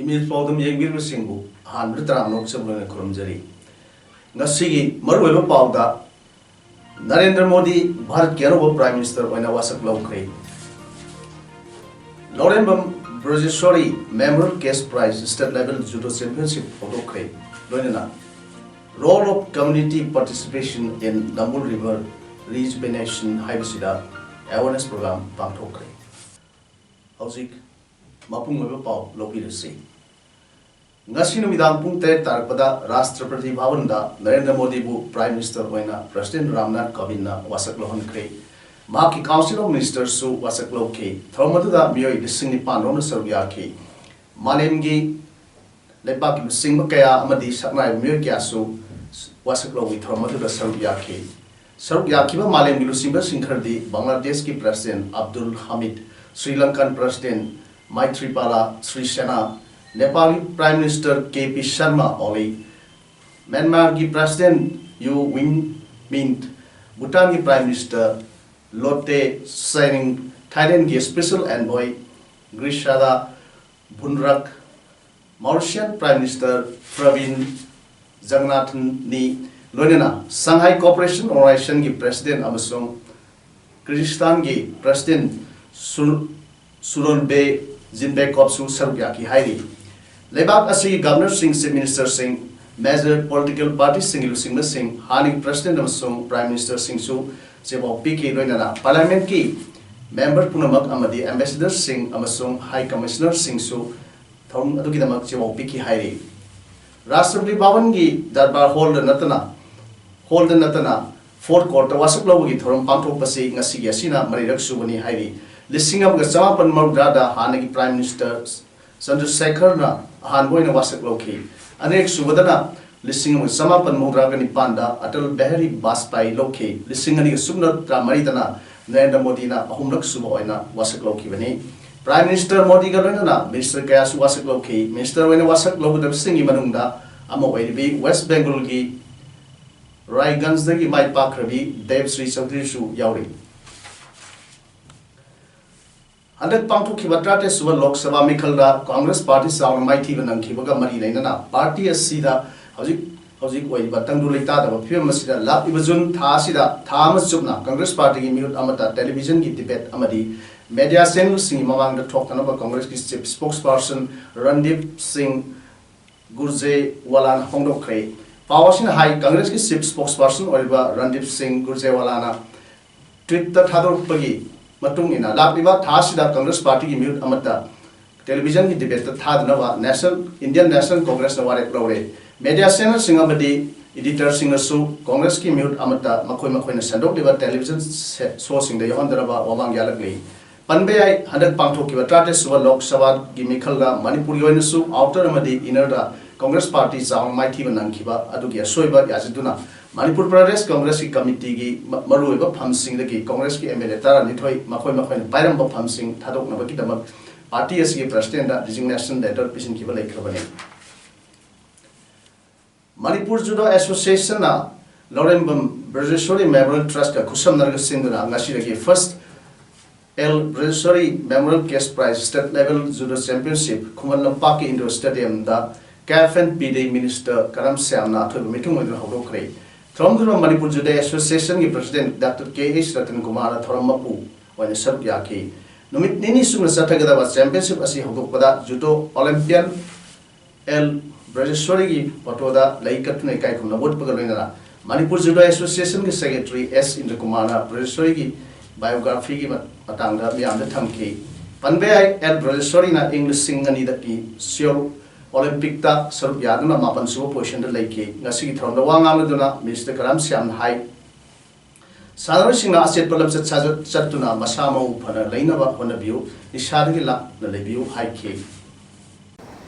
Image Paldum Yangbir Singu, Han Ritram Noksabun Kurumjari. Nasigi, Marweva Pauda, Narendra Modi, Bharat Kerala Prime Minister when I was a Lokre. Lorembam Brojeshwari Memorial Case Prize State Level Judo Championship for Lokre. Loinana. Role of community participation in Namul River Rejuvenation Haibasida Awareness Program Pantokre. Howzik Mapung Pau Lopirasi. Ngasi numidang pung ter tarpada Rashtrapati Bhavan da Narendra Modi bu Prime Minister hoina President Ramnath Kovind na wasaklohon kre Mahaki Council of Ministers su wasaklo ke thomadu da miyoi lising ni panron sarvya ke malemgi lepak lising kaya amadi saknai miyoi kya su wasaklo wi thomadu da sarvya ke ba malemgi lusing ba singkhardi Bangladesh ki President Abdul Hamid, Sri Lankan President Maithripala Sirisena, Nepali Prime Minister KP Sharma Oli, Myanmar ki President U Win Mint, Bhutan ki Prime Minister Lotte Tshering, Thailand ki Special Envoy Grisada Bunrak, Mauritian Prime Minister Pravin Jangnathan ni Loinana, Shanghai Cooperation Organization ki President amasung Kyrgyzstan ki President Suronbe Jinbek Kopsu Sarvya ki hairi. Lebak asi Governor Singh, Chief Minister Singh, major political parties Singh Ilusing Singh, Haning President amasung Prime Minister Singh su Jebo PK Loinana, Parliament ki Member Punamak Amadi, Ambassador Singh amasung High Commissioner Singh su Thong Adukidamak Jebo PK hairi. Rashtrapati Bhavan ki Darbar Hall the Natana, Fort Court wasaklo gi thorom pangthok pasi ngasi yasina marirak subani hairi. Listing of Gasapan Murdrada, Hanaki Prime Minister Chandrasekhar na Hanboy na wasak loki. Anek Subadana, listing of Samapan Mudragani Panda, Atal Behari Baspai Loki, listing of Subnat Maritana, Narendra Modi na Ahumlak Suboina, wasak loki vani. Prime Minister Modi Galana, Minister Kayas wasak loki, Minister when wasak loki of Singi Manunda, Amaway West Bengal gi Raigans the Mai Pakrabi, Dev Sri Chaudhry Yauri. Under Pangtu Kibatrate Suba Lok Sabha Mikalda, Congress Party Sound Mighty Vanang Kibaga Marina, Party as Sida, Hozik Way, Batangulita, Pure Masida, Lap Ibazun, Tasida, Thomas Subna, Congress Party Mute Amata, Television Debate Amadi, Media Sen Singh among the talk about Congress spokesperson Randeep Singh Gurje Walan Hongdo Kray, Powers in High Congress spokesperson Oliver Randeep Singh Gurje Walana, tweet the Thador Pagi. Matung ina lapiba thasida Congress Party ki mute amata television ki debate thadnawa Indian National Congress na ware lore media channel singamadi editor singasu Congress ki mute amata makhoi na sandok deba television show singda yondaraba wamang yalaglei panbe ai 100 pangthok ki watrate suba Lok Sabha ki mikhalda Manipuri oinasu outer amadi inner da Congress Party zawang mighty banang kiba adugi soiba yaziduna Manipur Pradesh Congress ki committee ki maruiba phamsing dagi Congress ki MLA tara nithoi makhoi pairam ba phamsing thadok na baki damak party as ki president da resignation letter pisin ki balai khabane Manipur Judo Association na Lorembam Brojeshwari Memorial Trust ka khusam narga sinduna ngasi dagi first L Brojeshwari Memorial Case Prize State Level Judo Championship Khuman Lampak ki Indoor Stadium da KFN PD Minister Karam Siamna thoiba meeting model hodokre From the Manipur Judo Association, the President Dr. K.H. Ratan Kumar Thoramapu, when the Sabyaki. Numit Nini Sumasatagada was championship as he Hokopada, Judo Olympian L. Brojeshwari Patoda, Laikatune Kaikum, Nabut Pagalina, Manipur Judo Association Secretary S. Indrakumara, Brojeshwari biography Matanga, Miam the Tamki. Panbay L. Brojeshwari na English Singani the Key, Sio. Olympic ta sarup yaduna mapan suwa position da laiki ngasi ki thronda wangamaduna Mr. Karam Siam hai sadar singa aset palap chatuna masama uphana lainaba honabiu ishadagi la na lebiu hai ki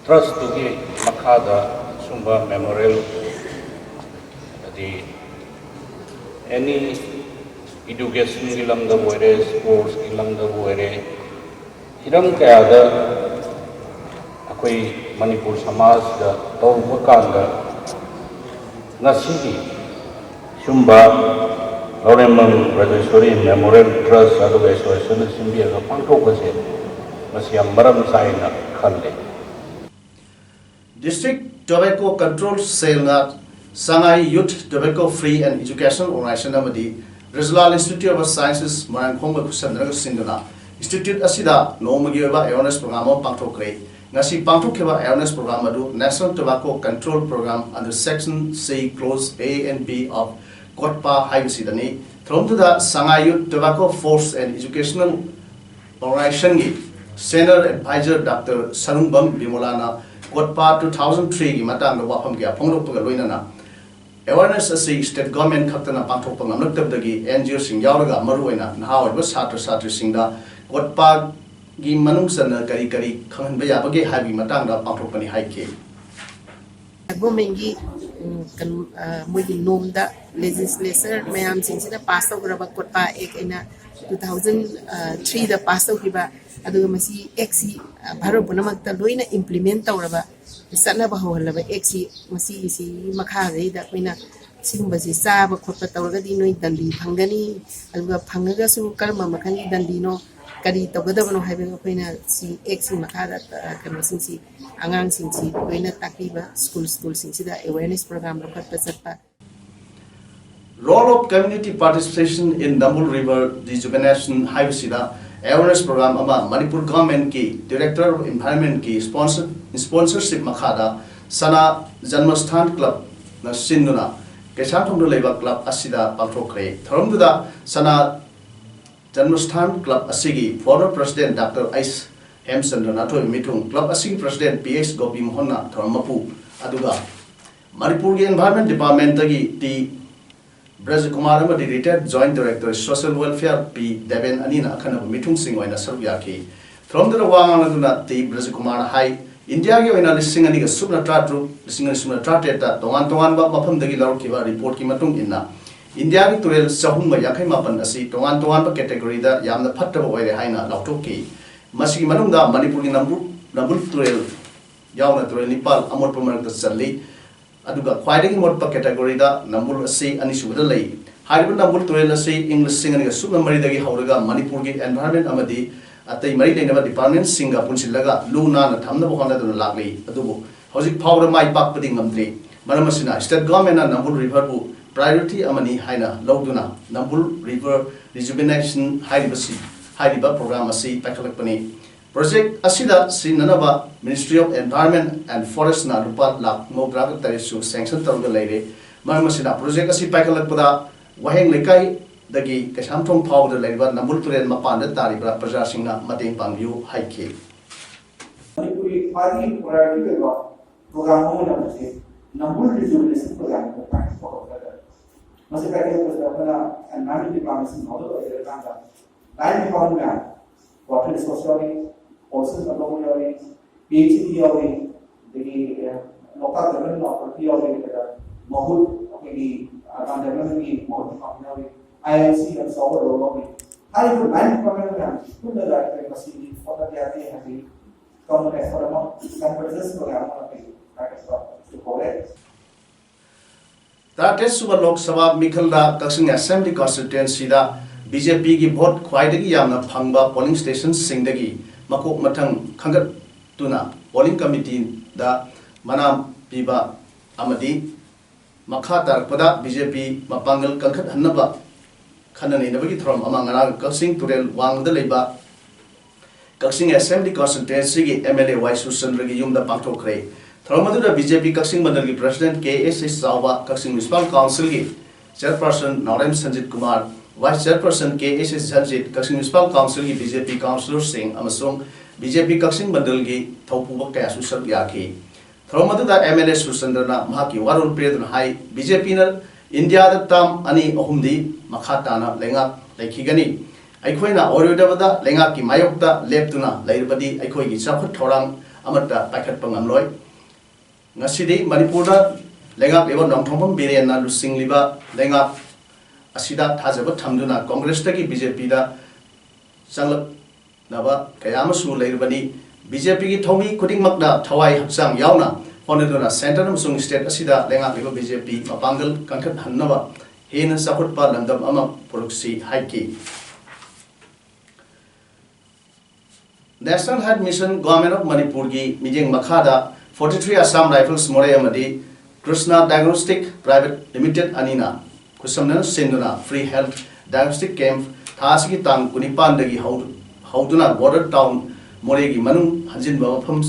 trust to gi makhada asumba memorial the any education ilam da boire sports ilam da boire iram kaya da akoi Manipur Samaj da tawba kanda ngasigi sumba Loremang Rajeshwari Memorial Trust aduga association simbi aga pangthokbase masi yam maram saina khalle. District Tobacco Control Cell na Shanghai Youth Tobacco Free and Education Organization amadi Rizal Institute of Sciences Marangkhongba Kusandraga Sinduna Institute asida nomagi oba awareness program pangthokre ngasi pangthokkeba awareness program adu National Tobacco Control Program under Section C Clause A and B of Kotpa Haivisidani Thromtuda Shanghai Youth Tobacco Force and Educational Organization gi Senior Advisor Dr. Sarungbam Bimolana Kotpa 2003 gi matang da wafam gi phongrok ga loinana awareness asi state government khaktana pangthokpa ngamlaktabdagi NGO sing yauraga maruoina nahaoiba satra satri singda Kotpa gi manungsana kari kari khanghanba yabage haibi matang da pangthokpani haike Gomengi mogi nomda legislature mayam singsida pass out raba Kotpa ek ina 2003 da pass out hiba aduga masi exi bharo bunamakta loina implement tawraba sana ba hawlaba exi masi si makha reida koina sigumba si saba khotpa tawraga di noi dandi phangani aduga phangaga su karma makhani dandi no kari tawgadabano haibe koina si exi makha da kano singsi angang singsi koina takiba school singsida awareness program ro khatpa satpa. Role of community participation in Damul River Rejuvenation Haivasida awareness program ama Manipur government ki Director of Environment ki sponsorship makhada Sana Janmasthan Club na Sinduna Kesathongda leiba club asida pangthokre tharomduda Sana Janmasthan Club asigi former President Dr. Ais Hemchandra Nathoi Mithung Club asigi President PS Gopi Mohana Tharmapu aduga Manipur ki Environment Department tagi T Braj Kumar amadi retired Joint Director Social Welfare P Deven Anina akhanaba mithung sing oina saruyaki thromdra wangana duna T Braj Kumar hai India gi oina lising ani ga subna tratru lising ani subna tratet ta tongan ba mafam dagi laurkiba report ki matung inna India gi turel sahum ba yakhai mapan asi tongan ba category da yamna phattaba oire haina lautoki masigi manungda Manipur gi nambul turel yauna turel Nepal amot pamarak da challi aduga khwaidagi motpa category da nambul asi ani subada lei hariba nambul turel asi English singani ga subna mari dagi hauraga Manipur gi environment amadi atai mari leina department singa punsilaga luna na thamna bo khona dun laglei adubu hojik phawra mai pak padi ngamdri maramasina state government na nambul river bu priority amani haina loduna nambul river rejuvenation haiba program asi pakalakpani project asida sinanaba Ministry of Environment and Forest na rupa lak modraga tarisu sanction tawga leire maramasina project asi pakalakpada waheng lekai dagi Kesamthong phawda leiba nambul turen mapanda taribra praja singna mateng pangbiu haike Manipuri party priority program mo na kasi nambul rejuvenation program ko pa ko kada mas kaya ko sa na environment department ng auto ay kanta line found na water resource also sa mga yari PhD yari dagi local development property yari kada mahul okay akan development ni mahul yari IMC and so on. I would like program to the right facility for the area having common effort among some presence program of the to correct. That is Suba Lok Sabha Mikhalda Kaksing Assembly constituency da BJP ki vote khwaidagi yamna phangba polling stations singdagi makok mathang khangat tuna polling committee da manam piba amadi makha tarpada BJP mapangal kangkhat hannaba khanani nabagi throm amangara Kaksing turel wangda leiba Kaksing Assembly constituency ki MLA Y Susandra gi yumda pangthokre thromaduda BJP Kaksing mandal ki President KSS Sawa Kaksing Municipal Council ki Chairperson Narem Sanjit Kumar Vice Chairperson KSS Janjit Kaksing Municipal Council ki BJP Councillor Singh amasung BJP Kaksing mandal ki thaupuba kaya susal yaki thromaduda MLA Susandra na mahaki warul predun hai BJP na India da tam ani ahumdi makhatana lenga laikhigani aikhoina orodabada lenga ki mayokta leptuna leirpadi aikhoi gi chakhut thorang amata pakhat pangamloi ngasidi manipurda lengak leba nongthongpam biren na lusing liba lengak asida thajaba thamduna congress taki bjp da sanglap naba kayama su leibani bjp gi thomi kuding makda thawai haksang yauna honeduna center amsung state asida lengak leba bjp mapangal kankhat hannaba hena support pa landam ama proxy haiki National Health Mission Government of Manipur gi mijeng makhada 43 Assam Rifles More amadi Krishna Diagnostic Private Limited anina kusamna senduna free health diagnostic camp thasigi tang kunipan dagi hauduna border town More gi manung hanjin ba pham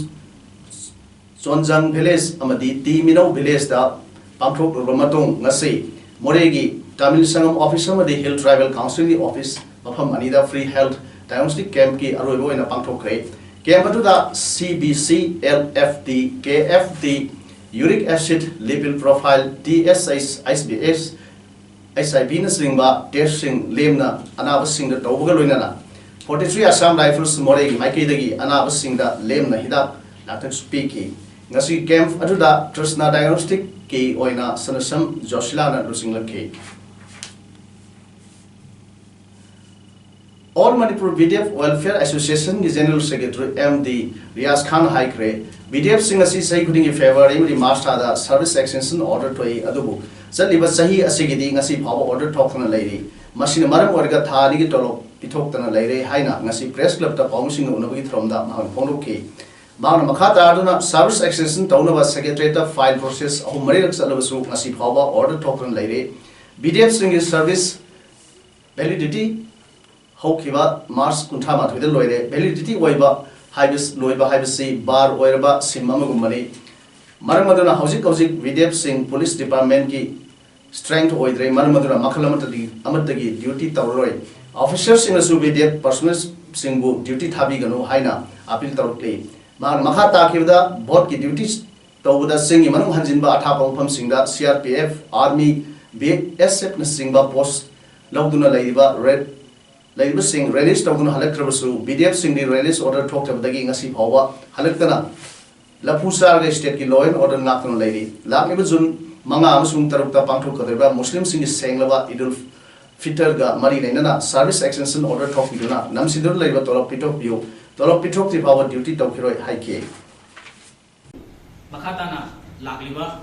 Sonjang village amadi Timino village da pamthok romatong ngasi More gi Tamil Sangam office amadi Hill Tribal Council gi office mapham anida free health diagnostic camp ki aroibo ina pangthokre camp atu da CBC LFT KFT uric acid lipid profile DSH ISBS SIB na singba testing lemna anaba singda tawga loinana 43 Assam Rifles More gi maiki dagi anaba singda lemna hidak latak speaki ngasi camp atu da Krishna Diagnostic ki oina sanasam Joshilana lusingla All Manipur BDF Welfare Association ki General Secretary MD Riaz Khan Haikre BDF singasi sahi khuding in favor imri master da service extension order toi adubu chaliba sahi asigidi ngasi phawa order thokna leiri masina maram warga thali gi tolo pithokna leire haina ngasi press club ta pawmsing unabagi thromda mahang phongroki mahang makha aduna service extension taunaba secretary ta file process ahumari raksalabasu ngasi phawa order thokna leire BDF singi service validity Hokiba Mars Kuntama to the Loide, validity Waiba, Hibis, Loiba Hibisi, Bar, Oiraba, Simamagumani, Maramaduna Hosik, Videp Singh, Police Department ki strength Oidre, Maramaduna Makalamati, Amatagi, duty Tauroi, officers in a Subidep, personal Singu, duty Tabigano, Haina, Apil Taurkli, Mar Mahata Kivda, Bodki duties, Tawuda Singh, Manu Hanjinba, Atapam Singda, CRPF, Army, BSF Singba Post, Lauduna Laiba, Red. Labour Singh release tawduna halaktrabasu BDF Singh di release order thoktabdagi ngasi phawa halaktana Lapusar state ki law and order ngakna leiri lakniba jun manga amasung tarukta pangthok kadriba Muslim Singh senglaba Idul Fitr ga mari leina service extension order thokiduna namsidur leiba tolop pitok bio tolop pitok ti phawa duty tawkhiroi haike makhatana lakliba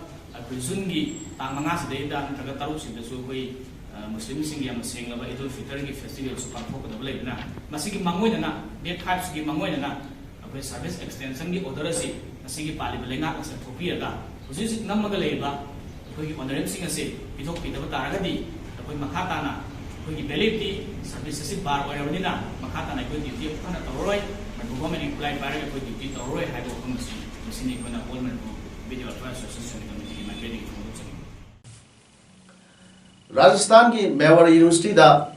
jun gi tang manga sideida ntraga taru sindasu koi Muslim sing yang senglaba Idul Fitr ki festival su pangthok da leina masigi mangoina date 5 gi mangoina abai service extension gi order asi masigi pali belenga asa thopiaga husi namaga leiba koi honorable sing ase pithok pidaba taragadi koi makhatana koi validity service asi bar oirabnina makhatana koi duty phana toroi government employee bar koi duty toroi haibo komisi masini kona allman video association committee ma training Rajasthan ki Mewar University da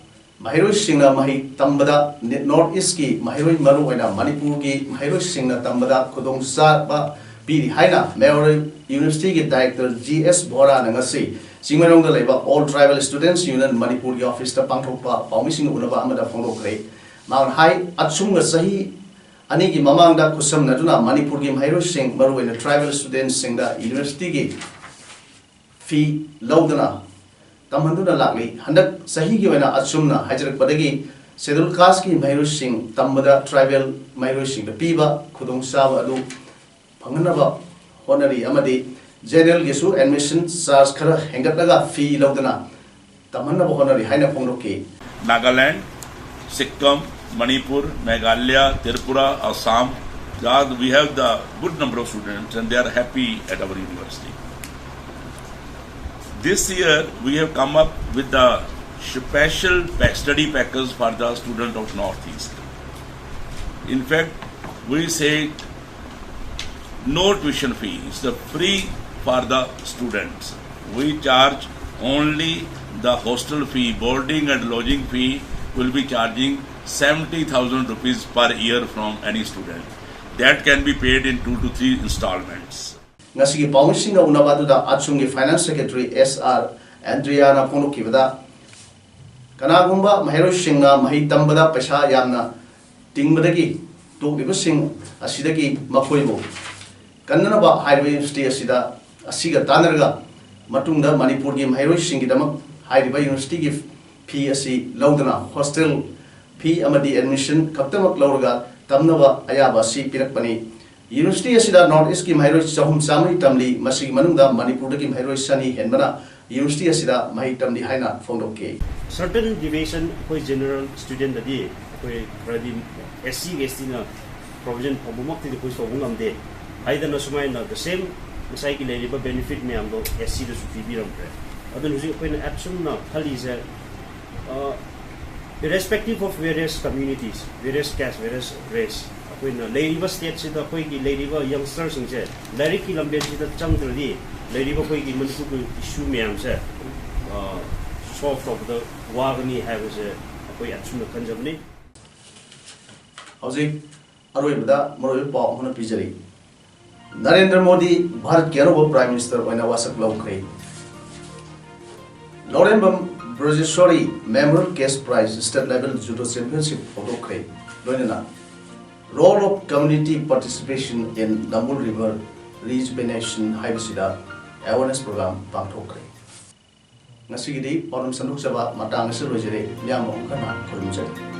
Mahiroi Singna Mahi Tambada North East ki Mahiroi Maru oina Manipur ki Mahiroi Singna Tambada Khudong sa ba piri haina Mewar University ki director GS Bora nangasi Singmarong da leba All Tribal Students Union Manipur ki office ta pangthokpa pawmising unaba amada phongrokre maun hai achunga sahi ani ki mamang da kusam naduna Manipur ki Mahiroi Sing Maru oina tribal students singda university ki fee laudana Tamanduna Lakli, Handak Sahi Givana Achumna, Hajarak Padagi, Sedul Kaski, Mahiroi Singh, Tambada, Tribal, Mahiroi Singh, the Piba, Kudong Sava, Adu, Panganaba, Honori, Amadi, General Gisu, Admission, SARS Kara, Hengataga, Fee Laudana, Tamanaba Honori, Haina Pongroki. Nagaland, Sikkim, Manipur, Meghalaya, Tripura, Assam, we have the good number of students and they are happy at our university. This year we have come up with the special study package for the student of Northeast. In fact, we say no tuition fee, it's free for the students. We charge only the hostel fee, boarding and lodging fee will be charging 70,000 rupees per year from any student. That can be paid in 2 to 3 installments. Ngasigi Pawmising unabadu da Achungi Finance Secretary SR Andriana Ponukibada Kanagumba Mahiroi Singna Mahi Tambada Pesha Yamna Tingbadagi Tokibasing Asidagi Makoibo kannanaba haiba university asida asiga tanarga matungda manipur gi mairoi singidamak haiba university gi fee asi laudana hostel fee amadi admission kaptamak lauraga tamnaba ayaba si pirakpani university asida north east ki mairoi chahum chamai tamli masigi manungda manipur gi mairoi sani henbana university asida mai tamli haina fondoke certain deviation koi general student adi koi radi SC ST na provision obumak ti koi sobungam de aidana sumai na the same misai ki leriba benefit me amdo SC da su fibiram pre adun husi koi na action na khali is irrespective of various communities, various caste, various race koi na leriba state se da koi ki leriba youngsters sing se direct ki lambe se da chang tradi leriba koi ki manipur ko issue me am se solve of the wagni have is koi action na kanjamni hauzik aroibada moroi paw hona pijari Narendra Modi Bharat ki anuba prime minister oina wasak laukhre Lorembam Brojeshwari Memorial Case Prize State Level Judo Championship Photography Loinana Role of Community Participation in Namul River Rejuvenation Haibasida Awareness Program Pangthokre Ngasigidi Onam Sanduk Saba Matang Sir Rojere Myam Ongkana Khurumjari